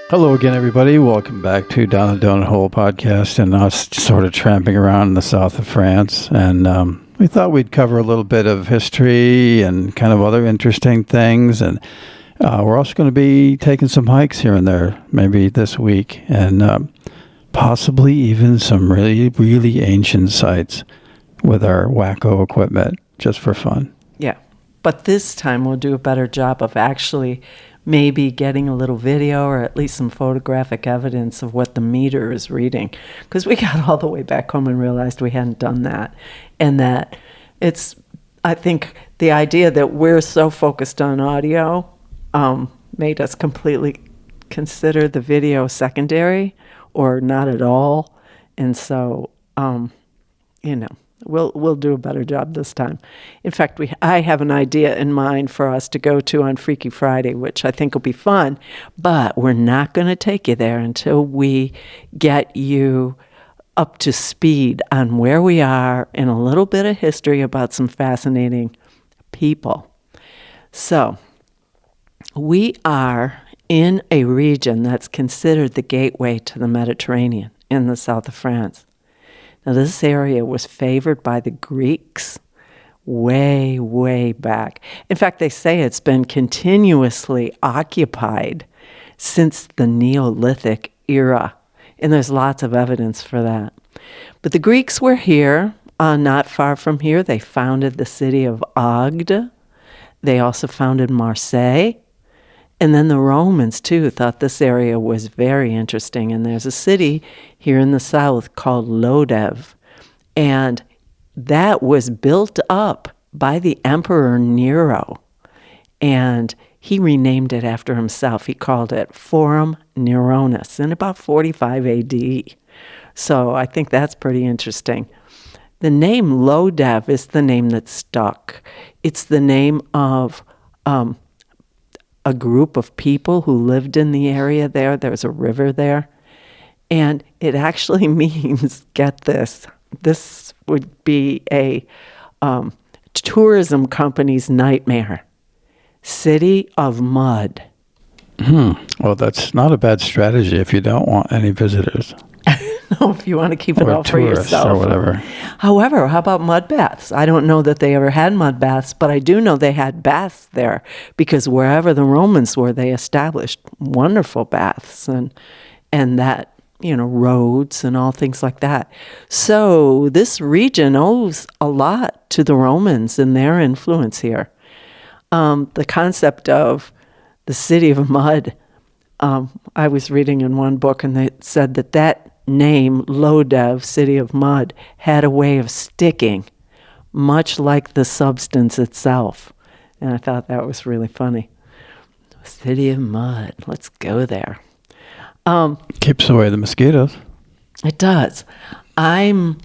Hello again, everybody. Welcome back to Down the Donut Hole podcast and us sort of tramping around in the south of France. And we thought we'd cover a little bit of history and kind of other interesting things. And we're also going to be taking some hikes here and there, maybe this week, and possibly even some really, really ancient sites with our wacko equipment, just for fun. Yeah, but this time we'll do a better job of actually maybe getting a little video or at least some photographic evidence of what the meter is reading. Because we got all the way back home and realized we hadn't done that. And that I think the idea that we're so focused on audio made us completely consider the video secondary or not at all. And so, We'll do a better job this time. In fact, I have an idea in mind for us to go to on Freaky Friday, which I think will be fun, but we're not going to take you there until we get you up to speed on where we are and a little bit of history about some fascinating people. So, we are in a region that's considered the gateway to the Mediterranean in the south of France. Now, this area was favored by the Greeks way, way back. In fact, they say it's been continuously occupied since the Neolithic era, and there's lots of evidence for that. But the Greeks were here, not far from here. They founded the city of Agde. They also founded Marseille. And then the Romans, too, thought this area was very interesting. And there's a city here in the south called Lodève. And that was built up by the Emperor Nero. And he renamed it after himself. He called it Forum Neronis in about 45 AD. So I think that's pretty interesting. The name Lodève is the name that stuck. It's the name of a group of people who lived in the area there. There's a river there. And it actually means, get this would be a tourism company's nightmare. City of Mud. Well, that's not a bad strategy if you don't want any visitors. No, if you want to keep it all for yourself. Or whatever. However, how about mud baths? I don't know that they ever had mud baths, but I do know they had baths there because wherever the Romans were, they established wonderful baths and that, roads and all things like that. So this region owes a lot to the Romans and their influence here. The concept of the city of mud, I was reading in one book and they said that name, Lodève, City of Mud, had a way of sticking, much like the substance itself. And I thought that was really funny. City of Mud, let's go there. Keeps away the mosquitoes. It does. I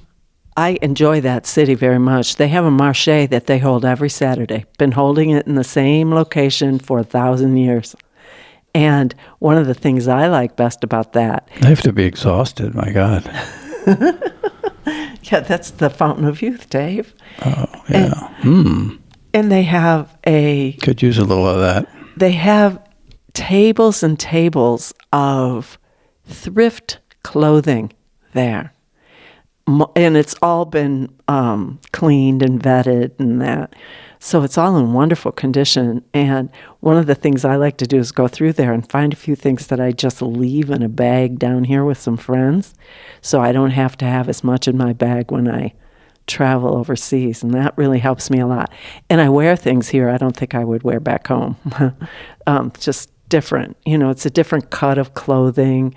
enjoy that city very much. They have a marché that they hold every Saturday. Been holding it in the same location for 1,000 years. And one of the things I like best about that... They have to be exhausted, my God. Yeah, that's the Fountain of Youth, Dave. Oh, yeah. And they have Could use a little of that. They have tables and tables of thrift clothing there. And it's all been cleaned and vetted and that. So it's all in wonderful condition. And one of the things I like to do is go through there and find a few things that I just leave in a bag down here with some friends. So I don't have to have as much in my bag when I travel overseas. And that really helps me a lot. And I wear things here I don't think I would wear back home. Just different. It's a different cut of clothing.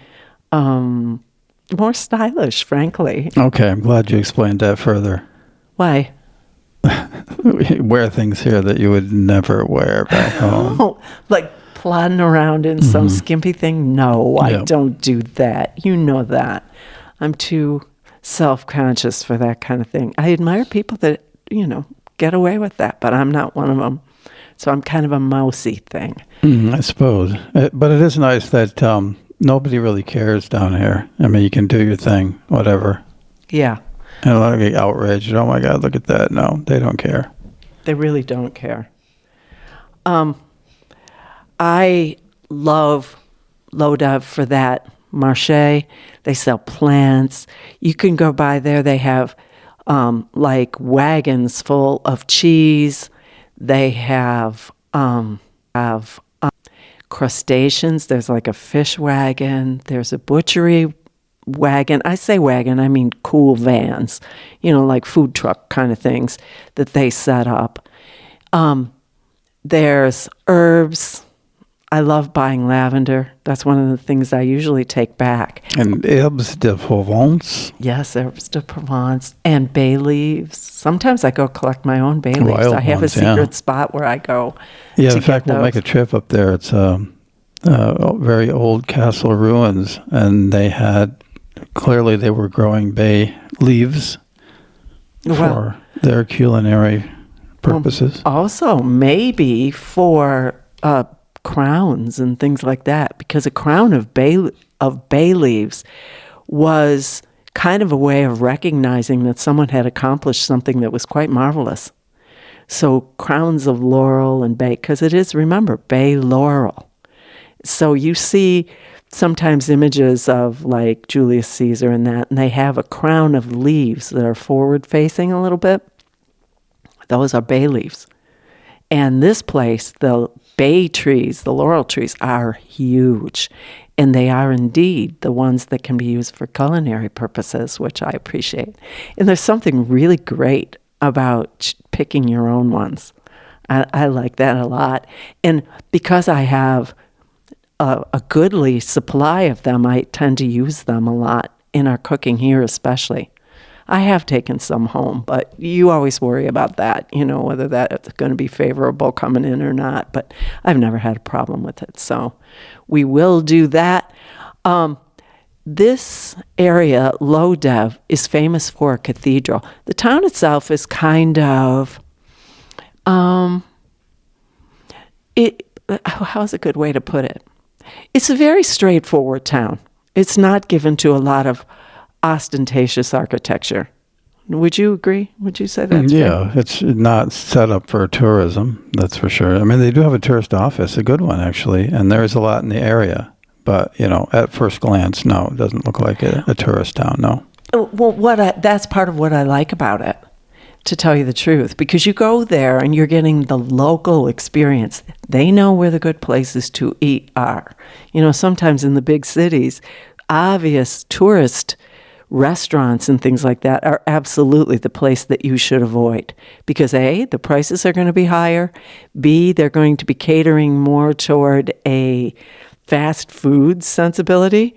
More stylish, frankly. Okay, I'm glad you explained that further. Why? Wear things here that you would never wear back home. Like plodding around in some skimpy thing? No, I don't do that. You know that. I'm too self-conscious for that kind of thing. I admire people that, get away with that, but I'm not one of them. So I'm kind of a mousy thing. I suppose. But it is nice that nobody really cares down here. I mean, you can do your thing, whatever. Yeah. And a lot of get outraged. Oh my God, look at that. No, they don't care. They really don't care. I love Lodov for that marché. They sell plants. You can go by there. They have like wagons full of cheese. They have crustaceans. There's like a fish wagon. There's a butchery wagon. I say wagon, I mean cool vans, like food truck kind of things that they set up. There's herbs. I love buying lavender. That's one of the things I usually take back. And herbes de Provence. Yes, herbes de Provence and bay leaves. Sometimes I go collect my own bay leaves. Wild I have ones, a secret spot where I go. Yeah, to in fact, get we'll make those. a trip up there. It's very old castle ruins, and clearly they were growing bay leaves for their culinary purposes. Also, maybe for crowns and things like that, because a crown of bay leaves was kind of a way of recognizing that someone had accomplished something that was quite marvelous. So crowns of laurel and bay, because it is, remember, bay laurel. So you see sometimes images of like Julius Caesar and that, and they have a crown of leaves that are forward facing a little bit. Those are bay leaves. And this place, the bay trees, the laurel trees, are huge. And they are indeed the ones that can be used for culinary purposes, which I appreciate. And there's something really great about picking your own ones. I like that a lot. And because I have a goodly supply of them, I tend to use them a lot in our cooking here especially. I have taken some home, but you always worry about that, whether that's going to be favorable coming in or not. But I've never had a problem with it. So we will do that. This area, Lodov, is famous for a cathedral. The town itself is kind of, how's a good way to put it? It's a very straightforward town. It's not given to a lot of ostentatious architecture. Would you agree? Would you say that's Yeah, fair? it's not set up for tourism, that's for sure. I mean, they do have a tourist office, a good one actually, and there is a lot in the area. But, at first glance, no, it doesn't look like a tourist town, no. Well, that's part of what I like about it, to tell you the truth, because you go there and you're getting the local experience. They know where the good places to eat are. Sometimes in the big cities, obvious tourist restaurants and things like that are absolutely the place that you should avoid, because A, the prices are going to be higher, B, they're going to be catering more toward a fast food sensibility.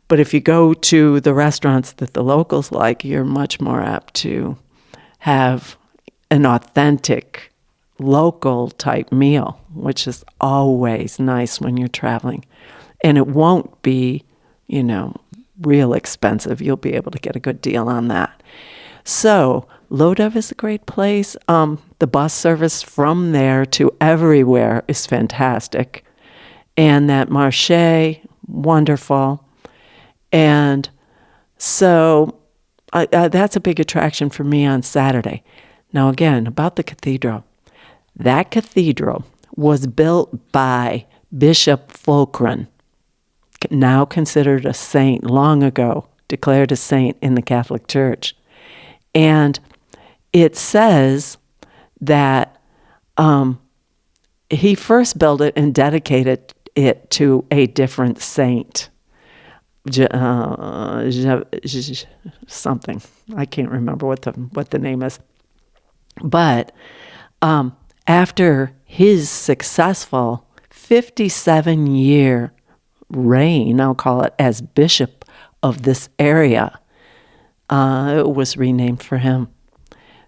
But if you go to the restaurants that the locals like, you're much more apt to have an authentic local type meal, which is always nice when you're traveling. And it won't be, real expensive. You'll be able to get a good deal on that. So Lodov is a great place. The bus service from there to everywhere is fantastic. And that marché, wonderful. And so that's a big attraction for me on Saturday. Now again, about the cathedral. That cathedral was built by Bishop Fulcrum, now considered a saint, long ago declared a saint in the Catholic Church. And it says that he first built it and dedicated it to a different saint. Something. I can't remember what the name is. But after his successful 57-year reign, I'll call it, as bishop of this area, it was renamed for him.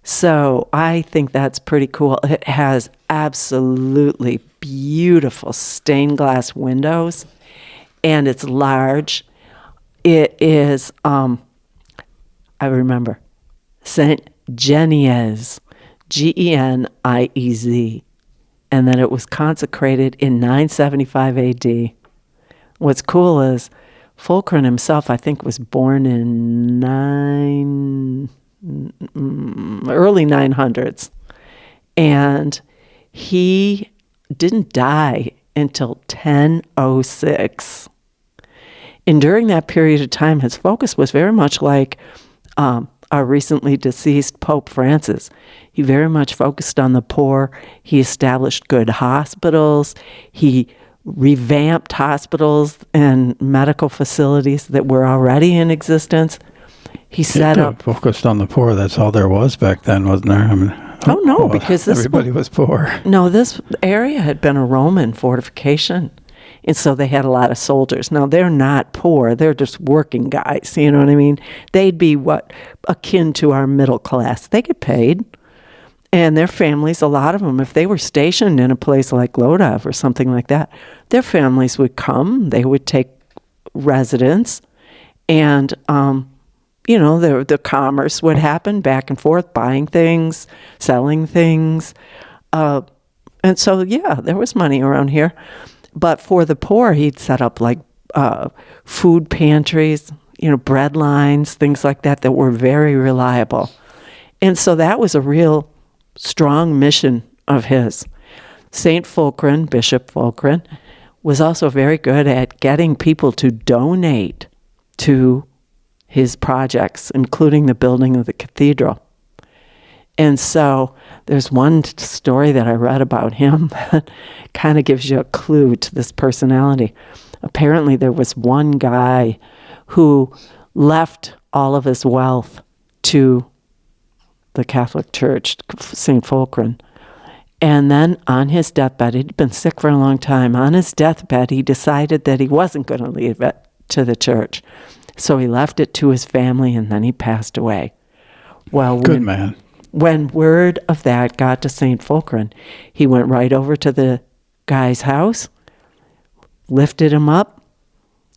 So I think that's pretty cool. It has absolutely beautiful stained glass windows, and it's large. It is, I remember, Saint Geniez, Geniez, and then it was consecrated in 975 AD. What's cool is Fulcrum himself, I think, was born in early 900s. And he didn't die until 1006. And during that period of time, his focus was very much like our recently deceased Pope Francis. He very much focused on the poor. He established good hospitals. He revamped hospitals and medical facilities that were already in existence. He set up... Focused on the poor. That's all there was back then, wasn't there? I mean, oh, no, because everybody was poor. No, this area had been a Roman fortification. And so they had a lot of soldiers. Now, they're not poor. They're just working guys. You know what I mean? They'd be akin to our middle class. They get paid. And their families, a lot of them, if they were stationed in a place like Lodov or something like that, their families would come. They would take residence. And, the commerce would happen back and forth, buying things, selling things. And so, there was money around here. But for the poor, he'd set up like food pantries, bread lines, things like that were very reliable. And so that was a real strong mission of his. St. Fulcrin, Bishop Fulcrin, was also very good at getting people to donate to his projects, including the building of the cathedral. And so there's one story that I read about him that kind of gives you a clue to this personality. Apparently there was one guy who left all of his wealth to the Catholic Church, St. Fulcrin. And then on his deathbed, he'd been sick for a long time. On his deathbed, he decided that he wasn't going to leave it to the church. So he left it to his family, and then he passed away. Well, good man. When word of that got to St. Fulcrin, he went right over to the guy's house, lifted him up,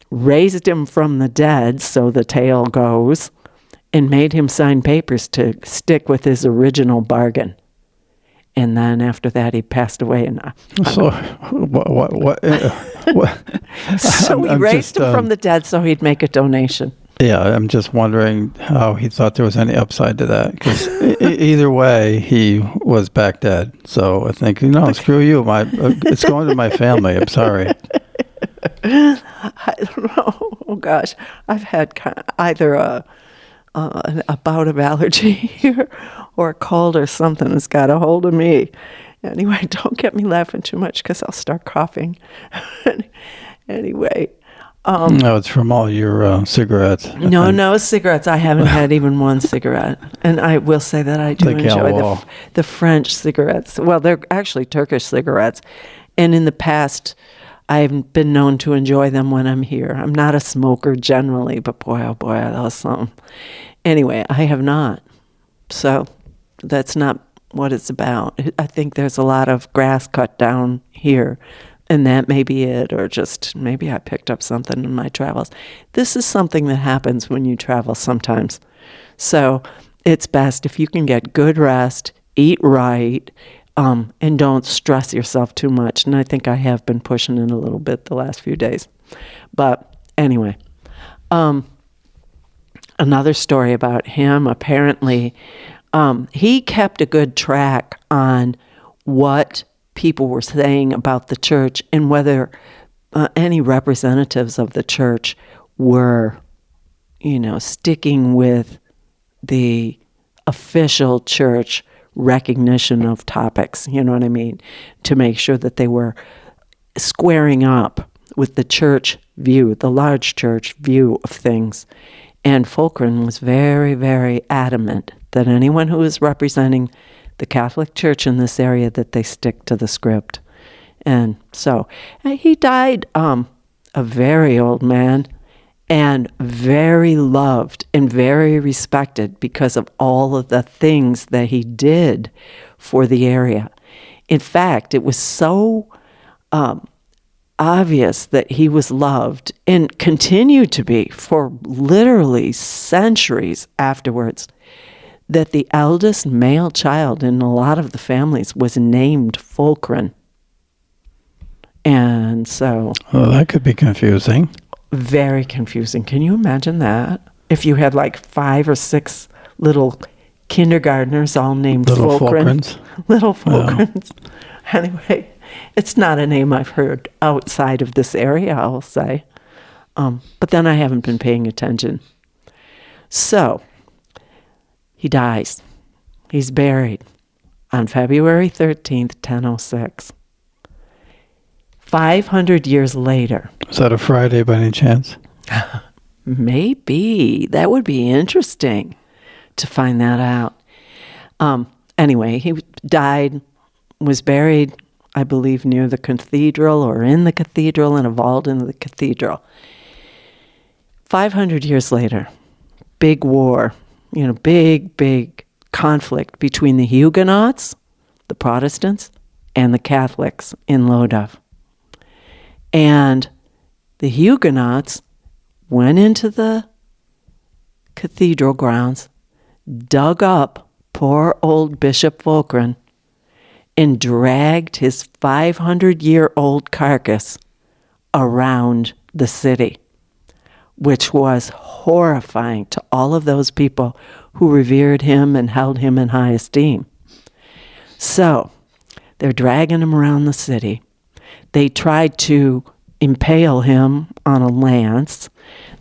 raised him from the dead, so the tale goes, and made him sign papers to stick with his original bargain. And then after that, he passed away. And so, what? So he raised him from the dead so he'd make a donation. Yeah, I'm just wondering how he thought there was any upside to that. Because either way, he was back dead. So I think, screw you. It's going to my family. I'm sorry. I don't know. Oh, gosh. I've had either a bout of allergy here or a cold or something has got a hold of me. Anyway, don't get me laughing too much because I'll start coughing. Anyway. No, it's from all your cigarettes. No cigarettes. I haven't had even one cigarette. And I will say that I do enjoy the French cigarettes. Well, they're actually Turkish cigarettes. And in the past, I've been known to enjoy them when I'm here. I'm not a smoker generally, but boy, oh boy, that was something. Anyway, I have not. So that's not what it's about. I think there's a lot of grass cut down here. And that may be it, or just maybe I picked up something in my travels. This is something that happens when you travel sometimes. So it's best if you can get good rest, eat right, and don't stress yourself too much. And I think I have been pushing it a little bit the last few days. But anyway, another story about him, apparently, he kept a good track on what people were saying about the church and whether any representatives of the church were, sticking with the official church recognition of topics, you know what I mean, to make sure that they were squaring up with the church view, the large church view of things. And Fulcrin was very, very adamant that anyone who was representing the Catholic Church in this area, that they stick to the script. And so he died a very old man and very loved and very respected because of all of the things that he did for the area. In fact, it was so obvious that he was loved and continued to be for literally centuries afterwards, that the eldest male child in a lot of the families was named Fulcrin. And so... Well, that could be confusing. Very confusing. Can you imagine that? If you had like 5 or 6 little kindergartners all named Fulcrin. Little Fulcrins. Anyway, it's not a name I've heard outside of this area, I'll say. But then I haven't been paying attention. So, he dies. He's buried on February 13th, 1006. 500 years later. Is that a Friday by any chance? Maybe. That would be interesting to find that out. Anyway, he died, was buried, I believe, near the cathedral or in the cathedral, in a vault in the cathedral. 500 years later, big war, big conflict between the Huguenots, the Protestants, and the Catholics in Lodève. And the Huguenots went into the cathedral grounds, dug up poor old Bishop Fulcran, and dragged his 500-year-old carcass around the city, which was horrifying to all of those people who revered him and held him in high esteem. So, they're dragging him around the city. They tried to impale him on a lance.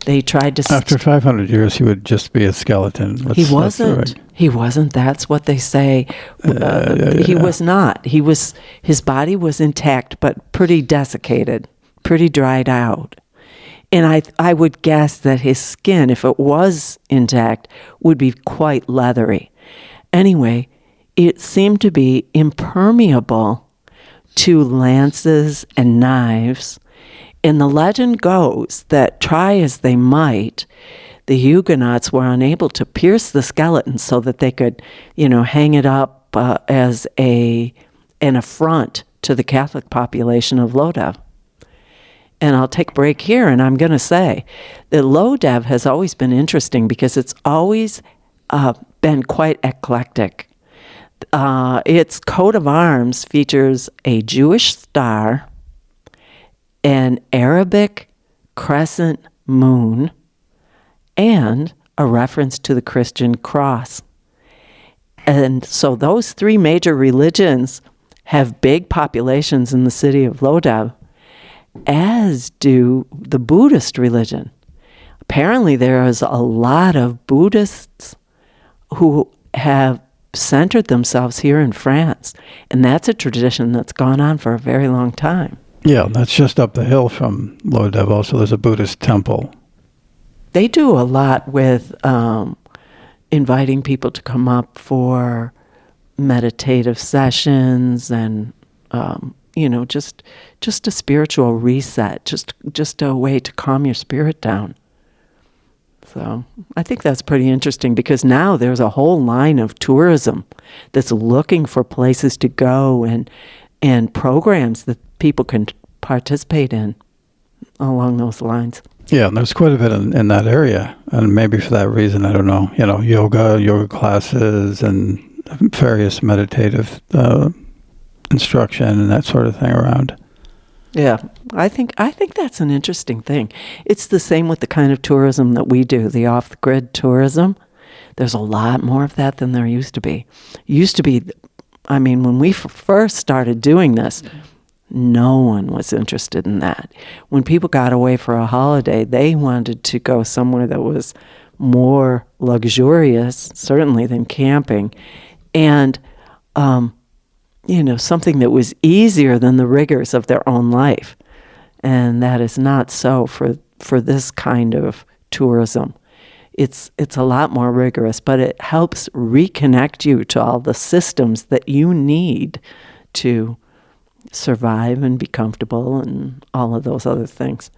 They tried to... After 500 years, he would just be a skeleton. He wasn't. He wasn't. That's what they say. He was not. His body was intact, but pretty desiccated, pretty dried out. And I would guess that his skin, if it was intact, would be quite leathery. Anyway, it seemed to be impermeable to lances and knives. And the legend goes that, try as they might, the Huguenots were unable to pierce the skeleton so that they could, hang it up as an affront to the Catholic population of Lodève. And I'll take a break here, and I'm going to say that Lodève has always been interesting because it's always been quite eclectic. Its coat of arms features a Jewish star, an Arabic crescent moon, and a reference to the Christian cross. And so those three major religions have big populations in the city of Lodève, as do the Buddhist religion. Apparently there is a lot of Buddhists who have centered themselves here in France, and that's a tradition that's gone on for a very long time. Yeah, that's just up the hill from Lodève. Also, there's a Buddhist temple. They do a lot with inviting people to come up for meditative sessions and just a spiritual reset, just a way to calm your spirit down. So I think that's pretty interesting because now there's a whole line of tourism that's looking for places to go and programs that people can participate in along those lines. Yeah, and there's quite a bit in that area. And maybe for that reason, I don't know, yoga classes and various meditative instruction and that sort of thing around. Yeah, I think that's an interesting thing. It's the same with the kind of tourism that we do, the off-grid tourism. There's a lot more of that than there used to be. When we first started doing this, no one was interested in that. When people got away for a holiday, they wanted to go somewhere that was more luxurious, certainly, than camping, and something that was easier than the rigors of their own life. And that is not so for this kind of tourism. It's a lot more rigorous, but it helps reconnect you to all the systems that you need to survive and be comfortable and all of those other things.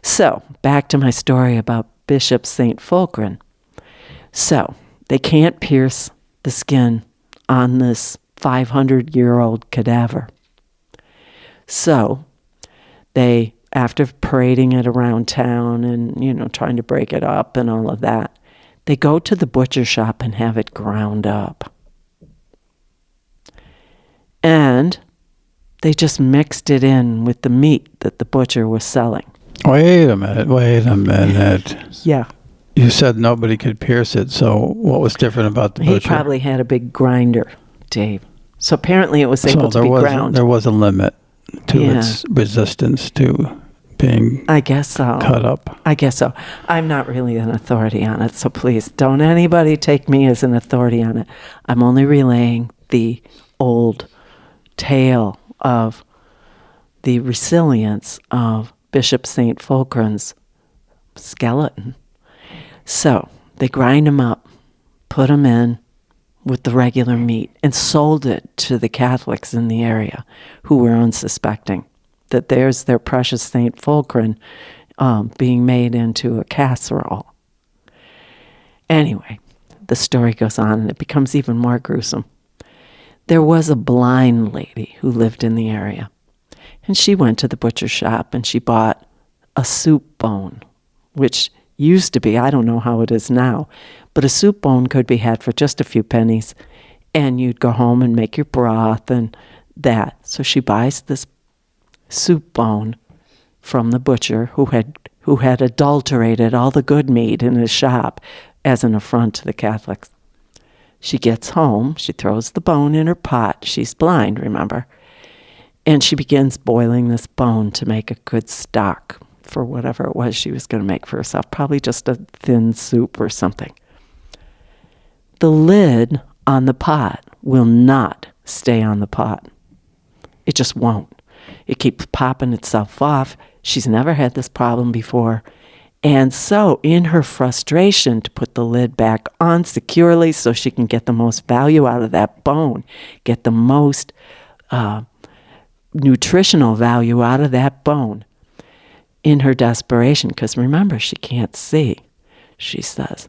So, back to my story about Bishop St. Fulcran. So, they can't pierce the skin on this 500-year-old cadaver. So, they, after parading it around town and, trying to break it up and all of that, they go to the butcher shop and have it ground up. And they just mixed it in with the meat that the butcher was selling. Wait a minute. Yeah. You said nobody could pierce it, so what was different about the butcher? He probably had a big grinder, Dave. So apparently it was able to be ground. There was a limit to its resistance to being I guess so. cut up. I guess so. I'm not really an authority on it, so please don't anybody take me as an authority on it. I'm only relaying the old tale of the resilience of Bishop St. Fulcran's skeleton. So they grind him up, put him in with the regular meat, and sold it to the Catholics in the area who were unsuspecting that there's their precious St. Fulcran being made into a casserole. Anyway, the story goes on and it becomes even more gruesome. There was a blind lady who lived in the area, and she went to the butcher shop and she bought a soup bone, which used to be, I don't know how it is now, but a soup bone could be had for just a few pennies, and you'd go home and make your broth and that. So she buys this soup bone from the butcher who had adulterated all the good meat in his shop as an affront to the Catholics. She gets home, she throws the bone in her pot. She's blind, remember? And she begins boiling this bone to make a good stock for whatever it was she was going to make for herself, probably just a thin soup or something. The lid on the pot will not stay on the pot. It just won't. It keeps popping itself off. She's never had this problem before. And so in her frustration to put the lid back on securely so she can get the most value out of that bone, get the most nutritional value out of that bone, in her desperation, because remember, she can't see, she says,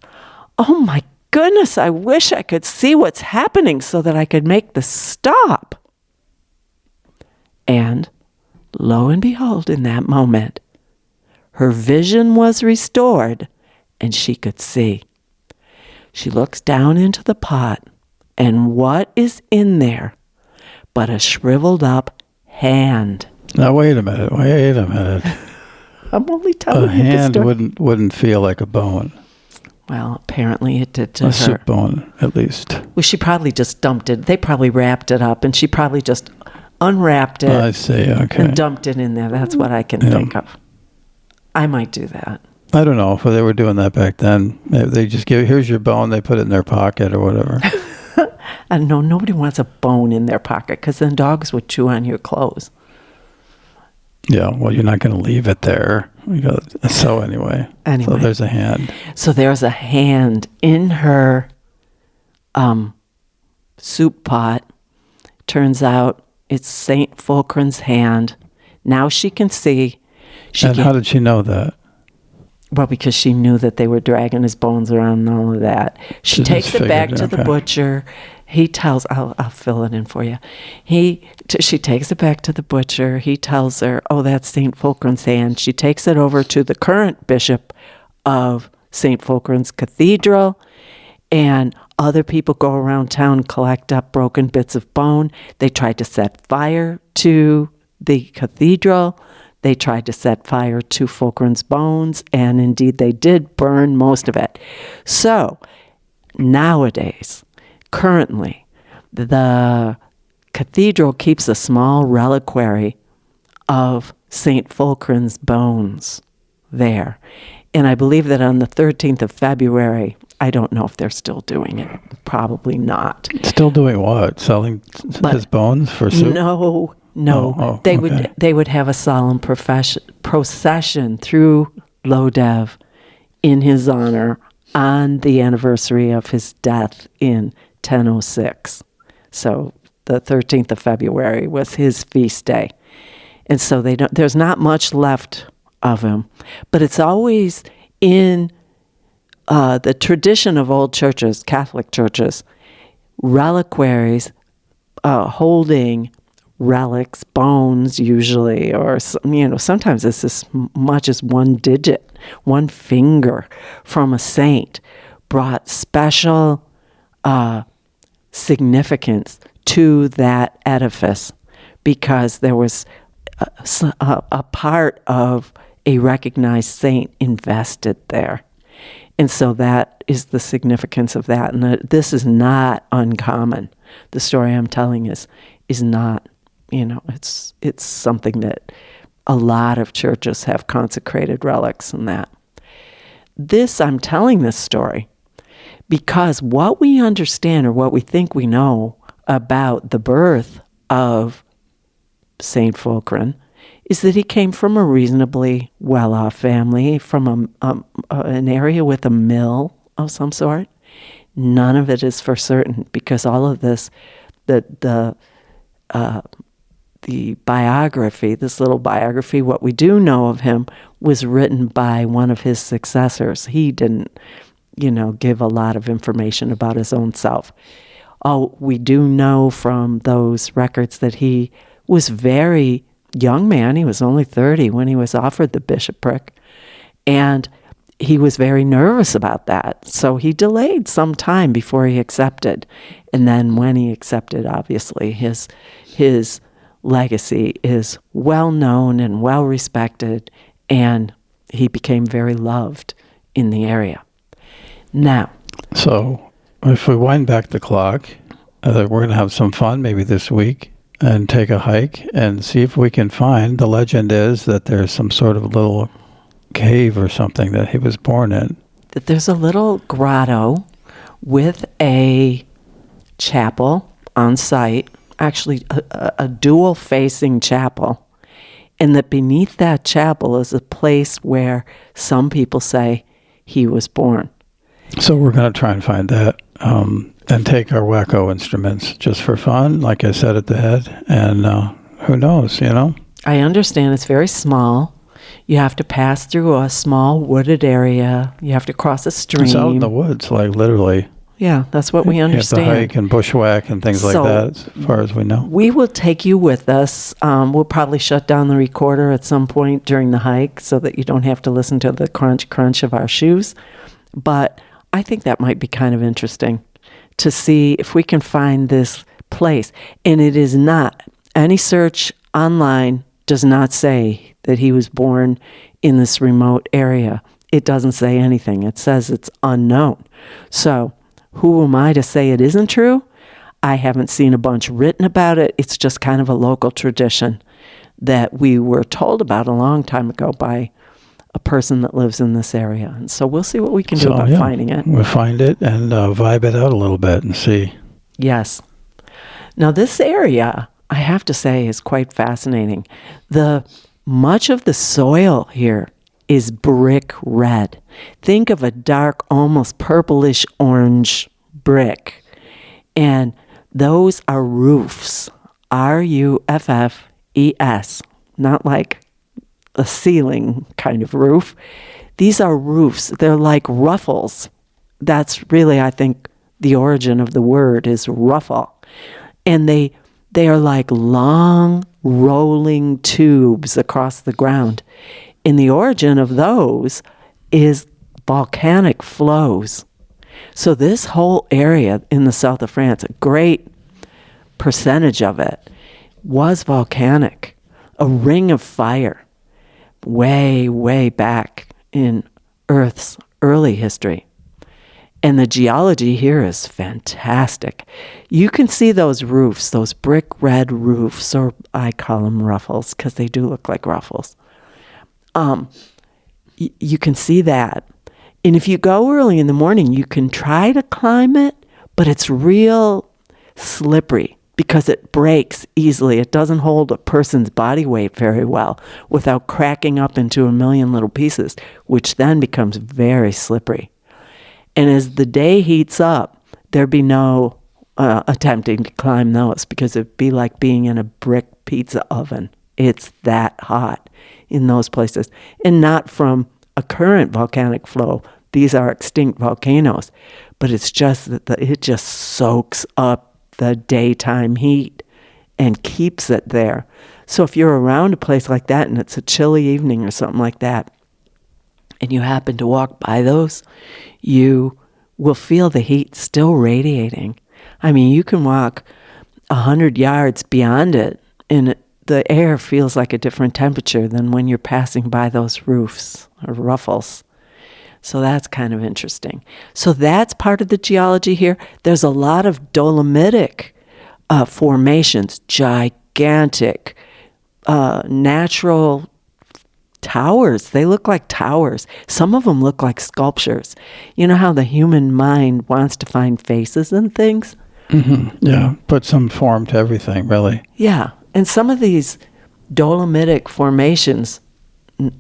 "Oh my goodness, I wish I could see what's happening so that I could make this stop." And lo and behold, in that moment, her vision was restored and she could see. She looks down into the pot, and what is in there but a shriveled up hand? Now wait a minute. I'm only A telling you the hand story. wouldn't feel like a bone. Well, apparently it did to her. A soup bone, at least. Well, she probably just dumped it. They probably wrapped it up, and she probably just unwrapped it I see. Okay. and dumped it in there. That's what I can think of. I might do that. I don't know if they were doing that back then. They just here's your bone. They put it in their pocket or whatever. I know nobody wants a bone in their pocket because then dogs would chew on your clothes. Yeah, well, you're not going to leave it there. So anyway. So there's a hand. So there's a hand in her soup pot. Turns out it's St. Fulcran's hand. Now she can see. How did she know that? Well, because she knew that they were dragging his bones around and all of that. She takes it back to the butcher. He tells, I'll fill it in for you. She takes it back to the butcher. He tells her, oh, that's St. Fulcran's hand. She takes it over to the current bishop of St. Fulcran's Cathedral, and other people go around town, collect up broken bits of bone. They tried to set fire to the cathedral. They tried to set fire to Fulcran's bones, and indeed they did burn most of it. So nowadays, currently, the cathedral keeps a small reliquary of St. Fulcran's bones there. And I believe that on the 13th of February, I don't know if they're still doing it. Probably not. Still doing what? Selling his bones for soup? No. Okay. They would have a solemn procession through Lodev in his honor on the anniversary of his death in 1006. So the 13th of February was his feast day. And so there's not much left of him. But it's always in the tradition of old churches, Catholic churches, reliquaries holding relics, bones usually, or sometimes it's as much as one digit, one finger from a saint, brought special significance to that edifice because there was a part of a recognized saint invested there. And so that is the significance of that. And this is not uncommon. The story I'm telling is not, it's something that A lot of churches have consecrated relics in that. I'm telling this story because what we understand or what we think we know about the birth of St. Fulcran is that he came from a reasonably well-off family, from an area with a mill of some sort. None of it is for certain because all of this, the biography, this little biography, what we do know of him was written by one of his successors. He didn't, give a lot of information about his own self. Oh, we do know from those records that he was very young man. He was only 30 when he was offered the bishopric, and he was very nervous about that. So he delayed some time before he accepted. And then when he accepted, obviously, his legacy is well known and well respected, and he became very loved in the area. Now, so if we wind back the clock, we're going to have some fun maybe this week and take a hike and see if we can find. The legend is that there's some sort of little cave or something that he was born in. That there's a little grotto with a chapel on site, actually a dual-facing chapel, and that beneath that chapel is a place where some people say he was born. So we're going to try and find that and take our wacko instruments just for fun, like I said at the head, and who knows, I understand it's very small. You have to pass through a small wooded area. You have to cross a stream. It's out in the woods, like literally. Yeah, that's what we understand. You have to hike and bushwhack and things like that, as far as we know. We will take you with us. We'll probably shut down the recorder at some point during the hike so that you don't have to listen to the crunch of our shoes. But I think that might be kind of interesting to see if we can find this place. And it is not, any search online does not say that he was born in this remote area. It doesn't say anything. It says it's unknown. So who am I to say it isn't true? I haven't seen a bunch written about it. It's just kind of a local tradition that we were told about a long time ago by a person that lives in this area. And so we'll see what we can do about finding it. We'll find it and vibe it out a little bit and see. Yes. Now this area, I have to say, is quite fascinating. Much of the soil here is brick red. Think of a dark, almost purplish orange brick. And those are roofs. R-U-F-F-E-S. Not like a ceiling kind of roof. These are roofs. They're like ruffles. That's really, I think, the origin of the word is ruffle. And they are like long, rolling tubes across the ground. And the origin of those is volcanic flows. So this whole area in the south of France, a great percentage of it, was volcanic, a ring of fire, way, way back in Earth's early history. And the geology here is fantastic. You can see those roofs, those brick red roofs, or I call them ruffles because they do look like ruffles. You can see that. And if you go early in the morning, you can try to climb it, but it's real slippery because it breaks easily. It doesn't hold a person's body weight very well without cracking up into a million little pieces, which then becomes very slippery. And as the day heats up, there'd be no attempting to climb those because it'd be like being in a brick pizza oven. It's that hot in those places. And not from a current volcanic flow. These are extinct volcanoes. But it's just that it just soaks up the daytime heat and keeps it there. So if you're around a place like that and it's a chilly evening or something like that, and you happen to walk by those, you will feel the heat still radiating. I mean, you can walk 100 yards beyond it, and the air feels like a different temperature than when you're passing by those roofs or ruffles. So that's kind of interesting. So that's part of the geology here. There's a lot of dolomitic formations, gigantic natural towers. They look like towers. Some of them look like sculptures. You know how the human mind wants to find faces and things? Mm-hmm. Yeah, put some form to everything, really. Yeah, and some of these Dolomitic formations,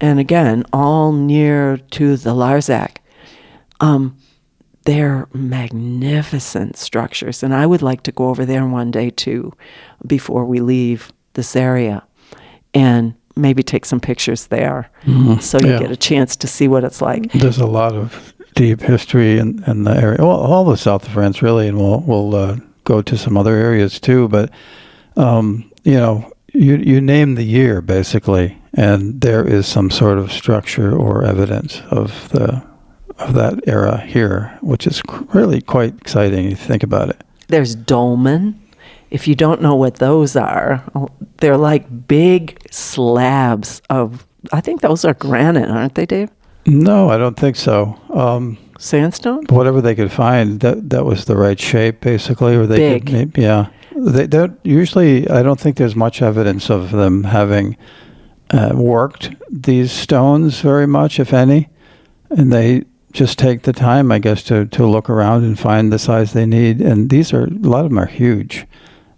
and again, all near to the Larzac, they're magnificent structures. And I would like to go over there one day too, before we leave this area, and maybe take some pictures there, so you get a chance to see what it's like. There's a lot of deep history in the area. Well, all the south of France, really, and we'll go to some other areas too. But you name the year basically, and there is some sort of structure or evidence of that era here, which is really quite exciting if you think about it. There's dolmen. If you don't know what those are, they're like big slabs of, I think those are granite, aren't they, Dave? No, I don't think so. Sandstone? Whatever they could find, that was the right shape, basically. Or they big. They don't usually. I don't think there's much evidence of them having worked these stones very much, if any, and they just take the time, I guess, to look around and find the size they need. And a lot of them are huge.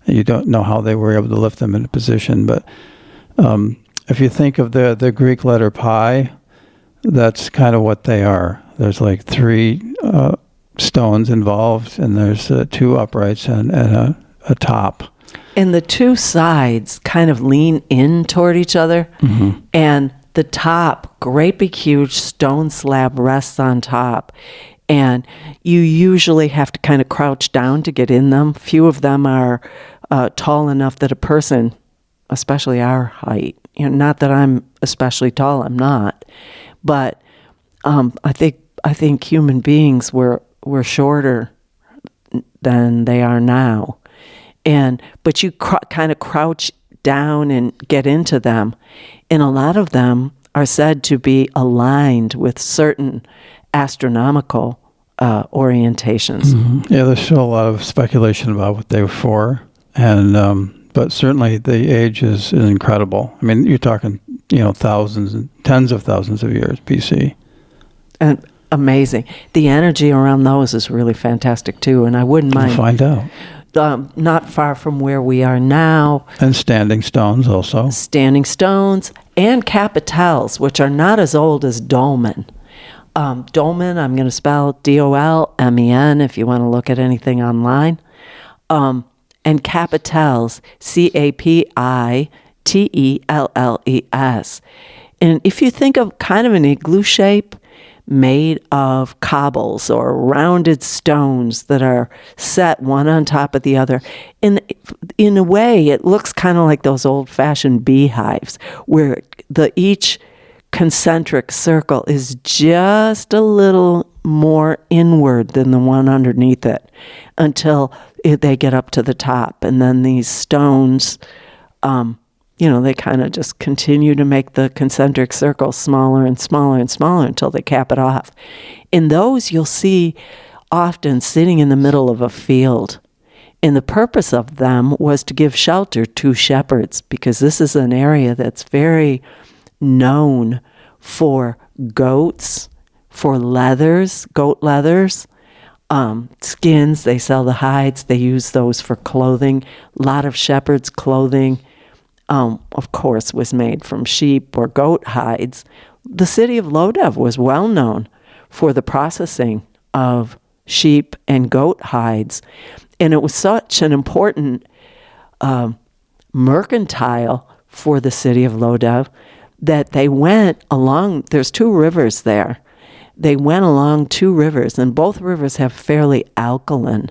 You don't know how they were able to lift them into position, but if you think of the Greek letter pi, that's kind of what they are. There's like 3 stones involved, and there's 2 uprights and a top. And the 2 sides kind of lean in toward each other, and the top, great big huge stone slab, rests on top. And you usually have to kind of crouch down to get in them. Few of them are tall enough that a person, especially our height, not that I'm especially tall, I'm not, but I think human beings were shorter than they are now. But you kind of crouch down and get into them, and a lot of them are said to be aligned with certain astronomical orientations. Yeah, there's still a lot of speculation about what they were for, and but certainly the age is incredible. I mean, you're talking thousands and tens of thousands of years BC. And amazing. The energy around those is really fantastic too, and I wouldn't mind. We'll find out. Not far from where we are now. And standing stones also. Standing stones and capitals, which are not as old as dolmen. Dolmen, I'm going to spell Dolmen if you want to look at anything online. And capitals, Capitelles. And if you think of kind of an igloo shape made of cobbles or rounded stones that are set one on top of the other, in a way it looks kind of like those old-fashioned beehives where each concentric circle is just a little more inward than the one underneath it until they get up to the top. And then these stones, they kind of just continue to make the concentric circle smaller and smaller and smaller until they cap it off. In those, you'll see often sitting in the middle of a field. And the purpose of them was to give shelter to shepherds, because this is an area that's very known for goats, for leathers, goat leathers, skins. They sell the hides. They use those for clothing. A lot of shepherds' clothing, of course, was made from sheep or goat hides. The city of Lodève was well known for the processing of sheep and goat hides. And it was such an important mercantile for the city of Lodève that they went along, there's 2 rivers there. They went along 2 rivers, and both rivers have fairly alkaline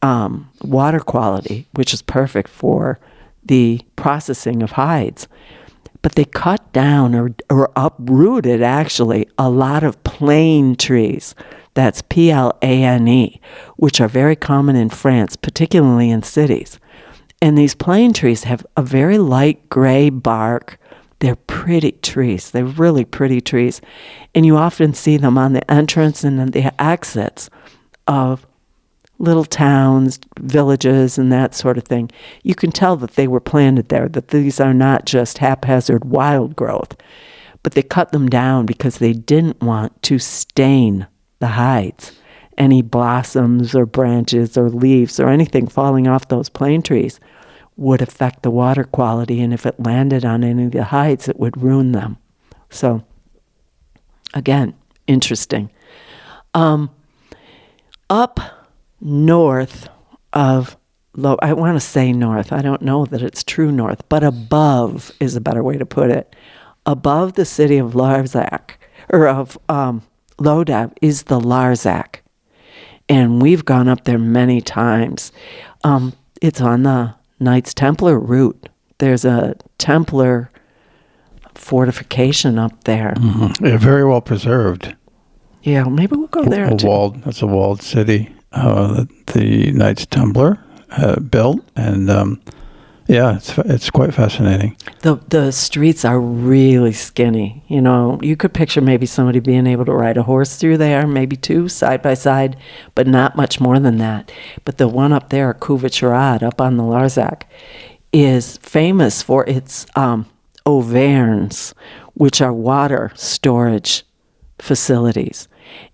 water quality, which is perfect for the processing of hides. But they cut down or uprooted, actually, a lot of plane trees. That's Plane, which are very common in France, particularly in cities. And these plane trees have a very light gray bark. They're pretty trees. They're really pretty trees. And you often see them on the entrance and the exits of little towns, villages, and that sort of thing. You can tell that they were planted there, that these are not just haphazard wild growth. but they cut them down because they didn't want to stain the hides. Any blossoms or branches or leaves or anything falling off those plane trees would affect the water quality, and if it landed on any of the hides, it would ruin them. So, again, interesting. Up north of I want to say north. I don't know that it's true north, but above is a better way to put it. Above the city of Larzac, or of Lodève, is the Larzac. And we've gone up there many times. It's on the Knights Templar route. There's a Templar fortification up there. Mm-hmm. Yeah, very well preserved. Yeah, maybe we'll go there too. That's a walled city that the Knights Templar built, and it's quite fascinating. The streets are really skinny. You know, you could picture maybe somebody being able to ride a horse through there, maybe two side by side, but not much more than that. But the one up there, Couverturade, up on the Larzac, is famous for its auvergnes, which are water storage facilities.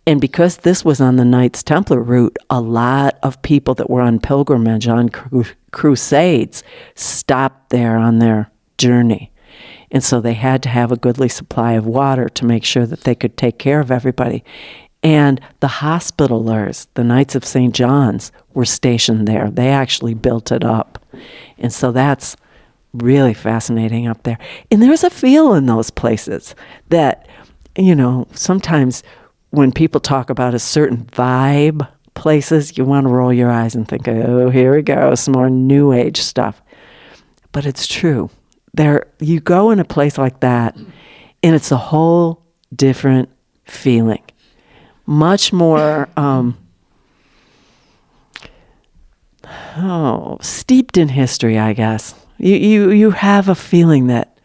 And because this was on the Knights Templar route, a lot of people that were on pilgrimage, on crusades, stopped there on their journey. And so they had to have a goodly supply of water to make sure that they could take care of everybody. And the Hospitallers, the Knights of St. John's, were stationed there. They actually built it up. And so that's really fascinating up there. And there's a feel in those places that, you know, sometimes when people talk about a certain vibe places, you want to roll your eyes and think, oh, here we go, some more new age stuff. But it's true. You go in a place like that, and it's a whole different feeling. Much more steeped in history, I guess. You have a feeling that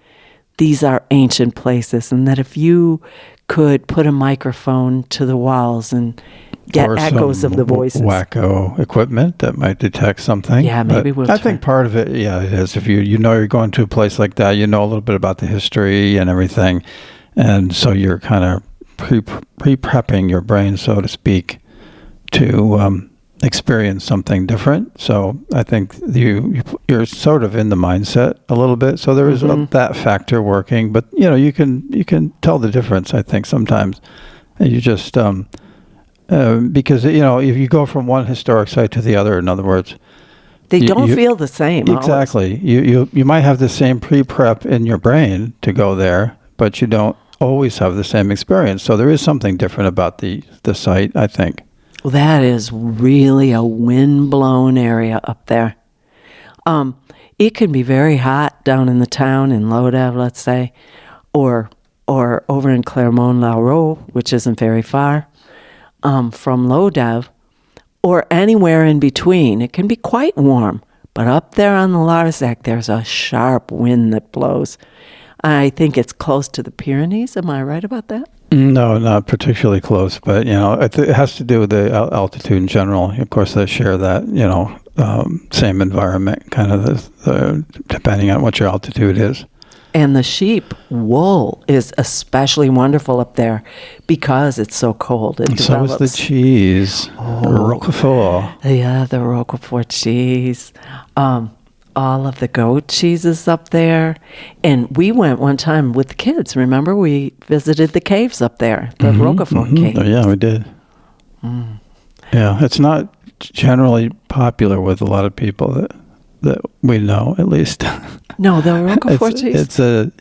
these are ancient places, and that if you could put a microphone to the walls and get echoes of the voices. Wacko equipment that might detect something. Yeah, maybe I think part of it, it is. If you know you're going to a place like that, you know a little bit about the history and everything, and so you're kind of pre-prepping your brain, so to speak, to experience something different. So I think you're sort of in the mindset a little bit. So there is that factor working, but you can tell the difference. I think sometimes you just because if you go from one historic site to the other, in other words, they don't feel the same. Exactly. You might have the same pre-prep in your brain to go there, but you don't always have the same experience. So there is something different about the site, I think. Well, that is really a wind-blown area up there. It can be very hot down in the town in Lodève, let's say, or over in Clermont-Larreau, which isn't very far from Lodève, or anywhere in between. It can be quite warm, but up there on the Larzac, there's a sharp wind that blows. I think it's close to the Pyrenees. Am I right about that? No, not particularly close, but it has to do with the altitude in general. Of course, they share that same environment, kind of depending on what your altitude is. And the sheep wool is especially wonderful up there because it's so cold. So is the cheese, Roquefort. Yeah, the Roquefort cheese. All of the goat cheeses up there. And we went one time with the kids. Remember, we visited the caves up there, the Roquefort caves. Oh, yeah, we did. Yeah, it's not generally popular with a lot of people that we know, at least. No, the Roquefort cheese. It's an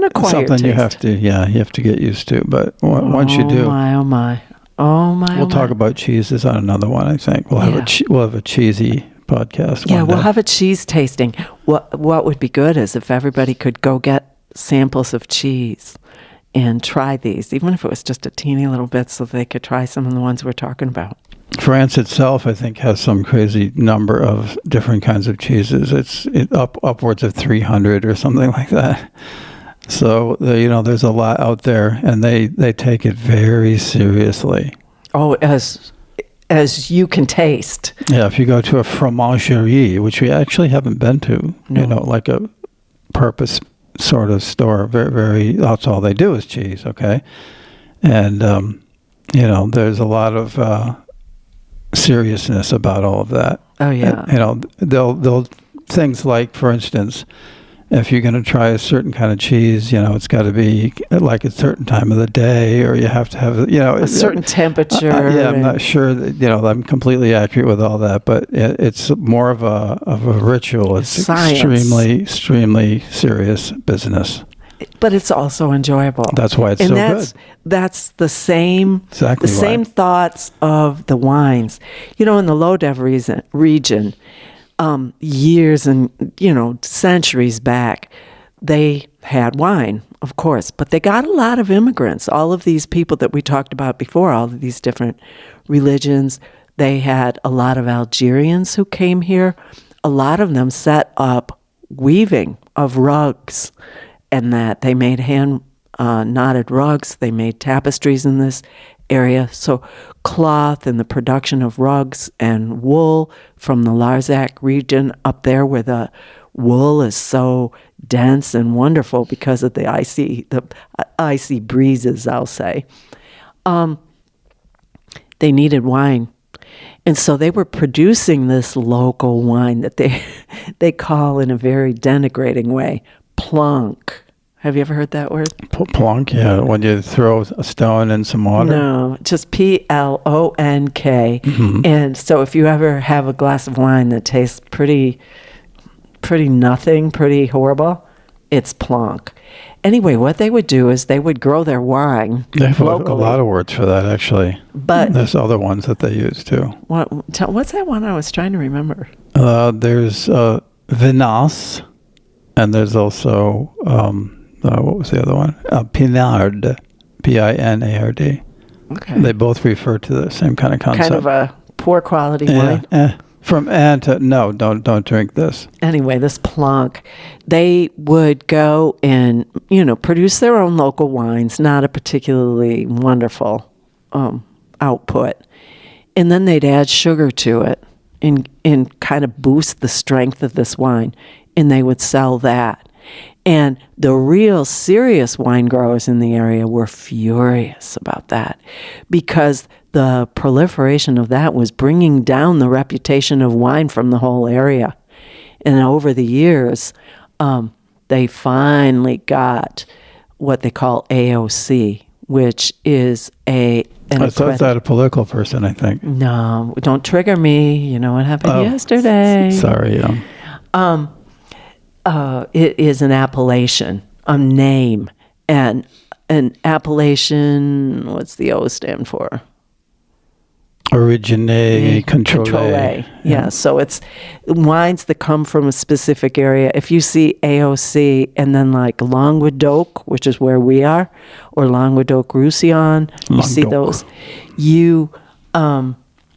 acquired something taste. You have to get used to. But once you do, oh my. We'll talk about cheeses on another one. I think we'll have a cheesy podcast. Yeah, we'll have a cheese tasting. What would be good is if everybody could go get samples of cheese and try these, even if it was just a teeny little bit, so they could try some of the ones we're talking about. France itself, I think, has some crazy number of different kinds of cheeses. It's upwards of 300 or something like that. So there's a lot out there, and they take it very seriously. Oh, as you can taste. Yeah, if you go to a fromagerie, which we actually haven't been to, like a purpose sort of store. Very, very. That's all they do is cheese. Okay, and there's a lot of seriousness about all of that. Oh yeah. And, they'll things like, for instance, if you're going to try a certain kind of cheese, it's got to be like a certain time of the day, or you have to have, a certain temperature. Yeah, I'm not sure that, I'm completely accurate with all that, but it's more of a ritual. It's science. extremely serious business. But it's also enjoyable. That's why it's so good. That's the same, exactly the same thoughts of the wines. In the Low-Dev region, years and, centuries back, they had wine, of course, but they got a lot of immigrants. All of these people that we talked about before, all of these different religions, they had a lot of Algerians who came here. A lot of them set up weaving of rugs, and that they made hand knotted rugs. They made tapestries in this area. So cloth and the production of rugs and wool from the Larzac region up there, where the wool is so dense and wonderful because of the icy breezes, I'll say. They needed wine. And so they were producing this local wine that they call, in a very denigrating way, plonk. Have you ever heard that word? Plonk, yeah. When you throw a stone in some water? No, just Plonk. Mm-hmm. And so if you ever have a glass of wine that tastes pretty nothing, pretty horrible, it's plonk. Anyway, what they would do is they would grow their wine They have locally. a lot of words for that, actually. But there's other ones that they use, too. What's that one I was trying to remember? There's Vinasse, and there's also... what was the other one? Pinard, Pinard. Okay. They both refer to the same kind of concept. Kind of a poor quality wine. No, don't drink this. Anyway, this plonk, they would go and produce their own local wines, not a particularly wonderful output, and then they'd add sugar to it and kind of boost the strength of this wine, and they would sell that. And the real serious wine growers in the area were furious about that, because the proliferation of that was bringing down the reputation of wine from the whole area. And over the years, they finally got what they call AOC, which is I thought that a political person, I think. No, don't trigger me. You know what happened yesterday. Sorry. It is an appellation, a name, and an appellation. What's the O stand for? Origine contrôlée. Yeah, so it's wines that come from a specific area. If you see AOC and then like Languedoc, which is where we are, or Languedoc-Roussillon, you see those, you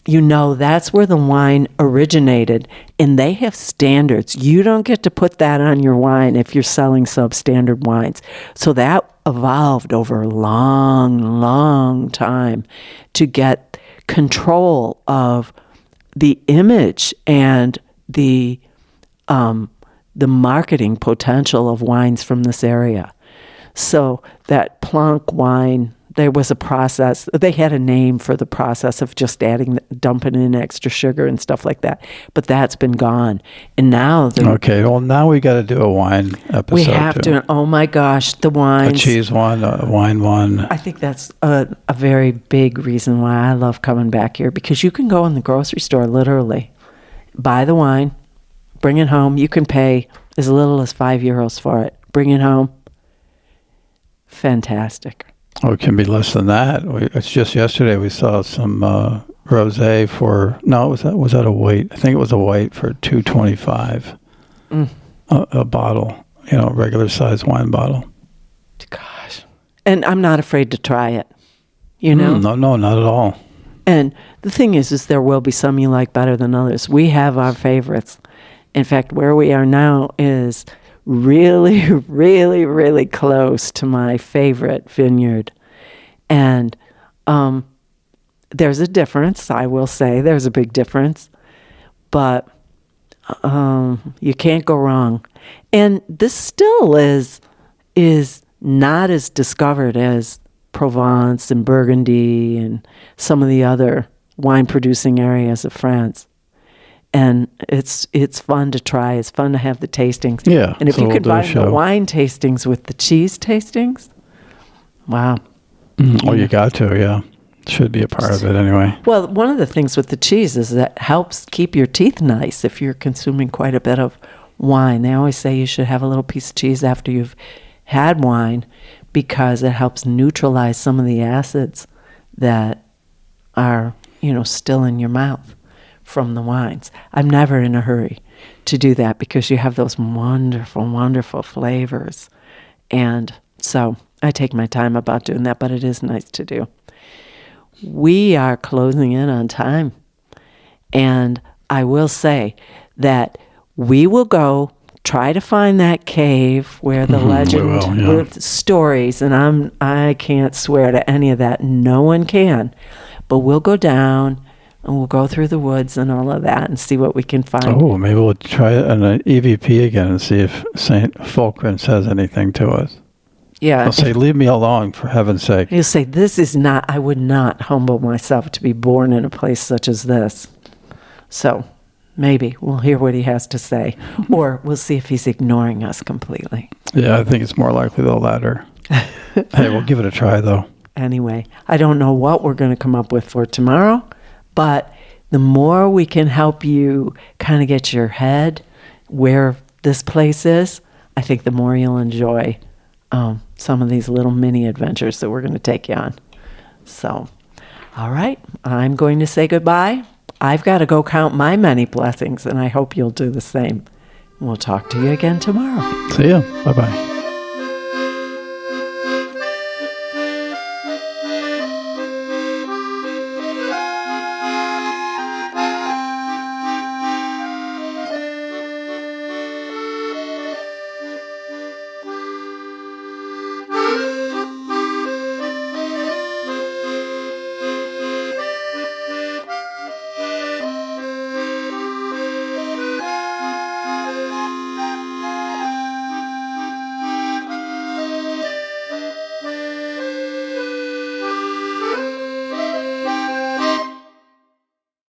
know that's where the wine originated, and they have standards. You don't get to put that on your wine if you're selling substandard wines. So that evolved over a long, long time to get control of the image and the marketing potential of wines from this area. So that Plonk wine, there was a process. They had a name for the process of just dumping in extra sugar and stuff like that. But that's been gone. And now... Okay, well, now we got to do a wine episode. We have to. Oh, my gosh, the wines. A cheese one, a wine one. I think that's a very big reason why I love coming back here, because you can go in the grocery store, literally, buy the wine, bring it home. You can pay as little as €5 for it. Bring it home. Fantastic. Oh, it can be less than that. It's just yesterday we saw some rosé for was that a white? I think it was a white for $2.25 a bottle. Regular size wine bottle. Gosh, and I'm not afraid to try it. No, not at all. And the thing is there will be some you like better than others. We have our favorites. In fact, where we are now is really, really, really close to my favorite vineyard. And there's a difference, I will say. There's a big difference. But you can't go wrong. And this still is is not as discovered as Provence and Burgundy and some of the other wine-producing areas of France. And it's fun to try. It's fun to have the tastings. Yeah. And if so you we'll do a combine the show. wine tastings with the cheese tastings, wow. Oh, you got to, yeah. Should be a part of it anyway. Well, one of the things with the cheese is that helps keep your teeth nice if you're consuming quite a bit of wine. They always say you should have a little piece of cheese after you've had wine because it helps neutralize some of the acids that are, still in your mouth from the wines. I'm never in a hurry to do that because you have those wonderful, wonderful flavors. And so I take my time about doing that, but it is nice to do. We are closing in on time. And I will say that we will go try to find that cave where the legend, where the stories, and I can't swear to any of that. No one can. But we'll go down and we'll go through the woods and all of that and see what we can find. Oh, maybe we'll try an EVP again and see if St. Fulcrum says anything to us. Yeah. I'll say, leave me alone, for heaven's sake. You'll say, I would not humble myself to be born in a place such as this. So maybe we'll hear what he has to say, or we'll see if he's ignoring us completely. Yeah, I think it's more likely the latter. Hey, we'll give it a try, though. Anyway, I don't know what we're going to come up with for tomorrow, but the more we can help you kind of get your head where this place is, I think the more you'll enjoy some of these little mini adventures that we're going to take you on. So, all right, I'm going to say goodbye. I've got to go count my many blessings, and I hope you'll do the same. We'll talk to you again tomorrow. See ya. Bye-bye.